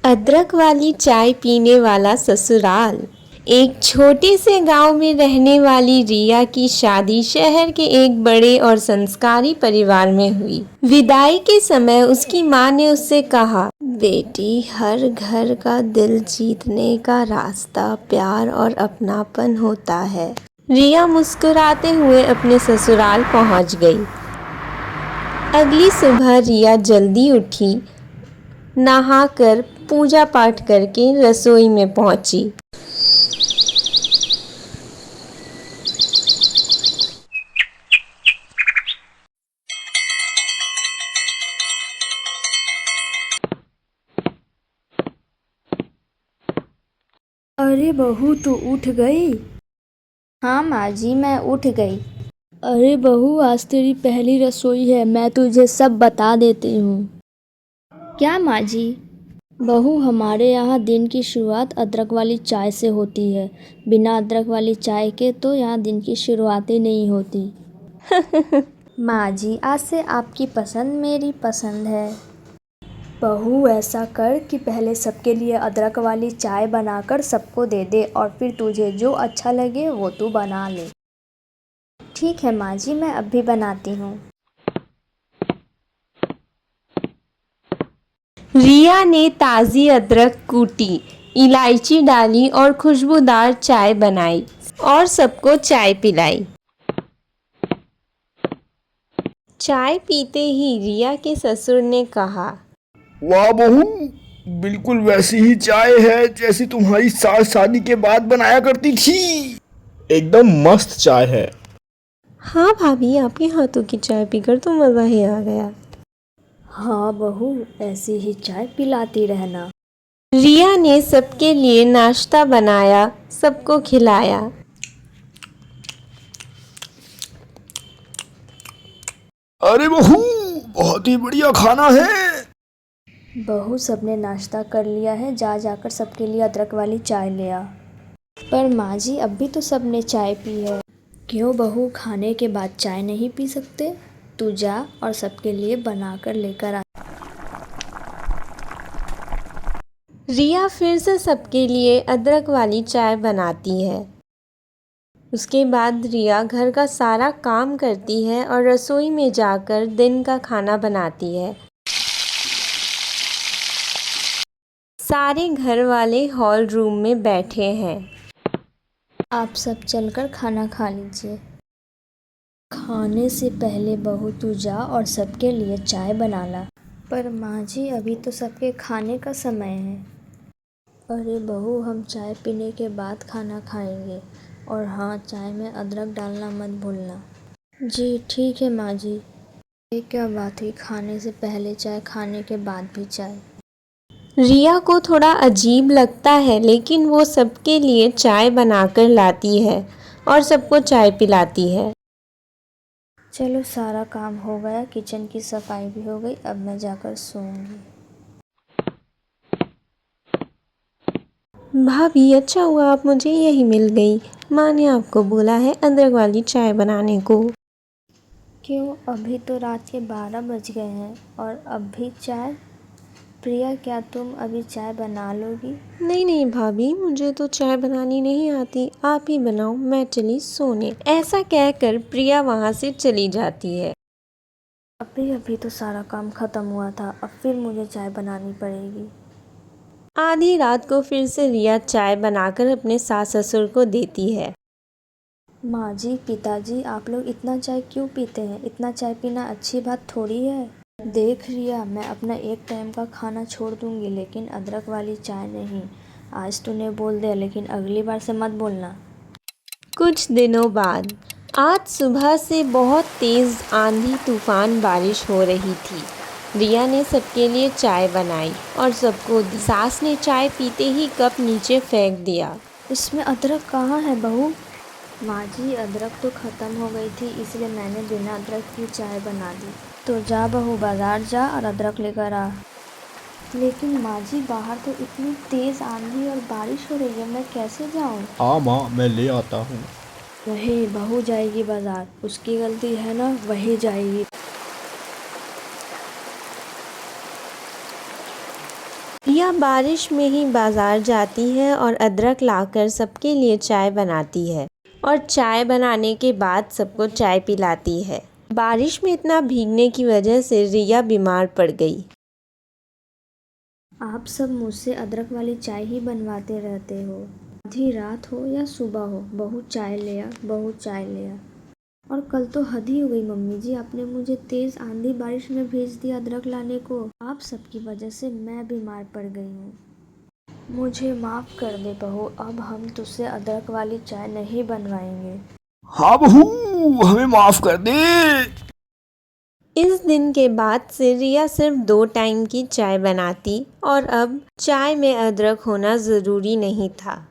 अदरक वाली चाय पीने वाला ससुराल। एक छोटे से गांव में रहने वाली रिया की शादी शहर के एक बड़े और संस्कारी परिवार में हुई। विदाई के समय उसकी माँ ने उससे कहा, बेटी, हर घर का दिल जीतने का रास्ता प्यार और अपनापन होता है। रिया मुस्कुराते हुए अपने ससुराल पहुंच गई। अगली सुबह रिया जल्दी उठी, नहाकर पूजा पाठ करके रसोई में पहुंची। अरे बहू, तू उठ गई? हाँ माँ जी, मैं उठ गई। अरे बहू, आज तेरी पहली रसोई है, मैं तुझे सब बता देती हूँ। क्या माँ जी? बहू, हमारे यहाँ दिन की शुरुआत अदरक वाली चाय से होती है। बिना अदरक वाली चाय के तो यहाँ दिन की शुरुआत ही नहीं होती। माँ जी, आज से आपकी पसंद मेरी पसंद है। बहू, ऐसा कर कि पहले सबके लिए अदरक वाली चाय बनाकर सबको दे दे और फिर तुझे जो अच्छा लगे वो तू बना ले। ठीक है माँ जी, मैं अभी बनाती हूँ। रिया ने ताज़ी अदरक कूटी, इलायची डाली और खुशबूदार चाय बनाई और सबको चाय पिलाई। चाय पीते ही रिया के ससुर ने कहा, वाह बहू, बिल्कुल वैसी ही चाय है जैसी तुम्हारी सास शादी के बाद बनाया करती थी। एकदम मस्त चाय है। हाँ भाभी, आपके हाथों की चाय पीकर तो मज़ा ही आ गया। हाँ बहू, ऐसी ही चाय पिलाती रहना। रिया ने सबके लिए नाश्ता बनाया, सबको खिलाया। अरे बहू, बहुत ही बढ़िया खाना है। बहू, सबने नाश्ता कर लिया है, जा जाकर सबके लिए अदरक वाली चाय ले आ। पर माँ जी, अभी तो सबने चाय पी है। क्यों बहू, खाने के बाद चाय नहीं पी सकते? तू जा और सबके लिए बनाकर लेकर आ। रिया फिर से सबके लिए अदरक वाली चाय बनाती है। उसके बाद रिया घर का सारा काम करती है और रसोई में जाकर दिन का खाना बनाती है। सारे घर वाले हॉल रूम में बैठे हैं। आप सब चलकर खाना खा लीजिए। खाने से पहले बहू, तू जा और सबके लिए चाय बना ला। पर माँ जी, अभी तो सबके खाने का समय है। अरे बहू, हम चाय पीने के बाद खाना खाएंगे। और हाँ, चाय में अदरक डालना मत भूलना। जी ठीक है माँ जी। ये क्या बात हुई, खाने से पहले चाय, खाने के बाद भी चाय? रिया को थोड़ा अजीब लगता है, लेकिन वो सबके लिए चाय बनाकर लाती है और सबको चाय पिलाती है। चलो, सारा काम हो गया, किचन की सफाई भी हो गई, अब मैं जाकर सोऊंगी। भाभी, अच्छा हुआ आप मुझे यही मिल गई। माँ ने आपको बोला है अदरक वाली चाय बनाने को। क्यों, अभी तो रात के 12 बज गए हैं और अब भी चाय? प्रिया, क्या तुम अभी चाय बना लोगी? नहीं नहीं भाभी, मुझे तो चाय बनानी नहीं आती, आप ही बनाओ, मैं चली सोने। ऐसा कहकर प्रिया वहाँ से चली जाती है। अभी अभी तो सारा काम ख़त्म हुआ था, अब फिर मुझे चाय बनानी पड़ेगी। आधी रात को फिर से रिया चाय बनाकर अपने सास ससुर को देती है। माँ जी, पिताजी, आप लोग इतना चाय क्यों पीते हैं? इतना चाय पीना अच्छी बात थोड़ी है। देख रिया, मैं अपना एक टाइम का खाना छोड़ दूंगी, लेकिन अदरक वाली चाय नहीं। आज तूने बोल दिया, लेकिन अगली बार से मत बोलना। कुछ दिनों बाद, आज सुबह से बहुत तेज़ आंधी तूफान बारिश हो रही थी। रिया ने सबके लिए चाय बनाई और सबको दी। सास ने चाय पीते ही कप नीचे फेंक दिया। इसमें अदरक कहाँ है बहू? माँ जी, अदरक तो ख़त्म हो गई थी, इसलिए मैंने बिना अदरक की चाय बना दी। तो जा बहू, बाज़ार जा और अदरक लेकर आ। लेकिन माँ जी, बाहर तो इतनी तेज़ आंधी और बारिश हो रही है, मैं कैसे जाऊँ? हाँ माँ, मैं ले आता हूँ। वही बहू जाएगी बाज़ार, उसकी गलती है ना, वही जाएगी। रिया बारिश में ही बाजार जाती है और अदरक लाकर सबके लिए चाय बनाती है और चाय बनाने के बाद सबको चाय पिलाती है। बारिश में इतना भीगने की वजह से रिया बीमार पड़ गई। आप सब मुझसे अदरक वाली चाय ही बनवाते रहते हो, आधी रात हो या सुबह हो, बहू चाय ले आ, बहू चाय ले आ। और कल तो हद ही हो गई मम्मी जी, आपने मुझे तेज़ आंधी बारिश में भेज दिया अदरक लाने को। आप सबकी वजह से मैं बीमार पड़ गई हूँ। मुझे माफ़ कर दे बहू, अब हम तुझसे अदरक वाली चाय नहीं बनवाएंगे। हाँ बहू, हमें माफ कर दे। इस दिन के बाद से रिया सिर्फ 2 टाइम की चाय बनाती और अब चाय में अदरक होना ज़रूरी नहीं था।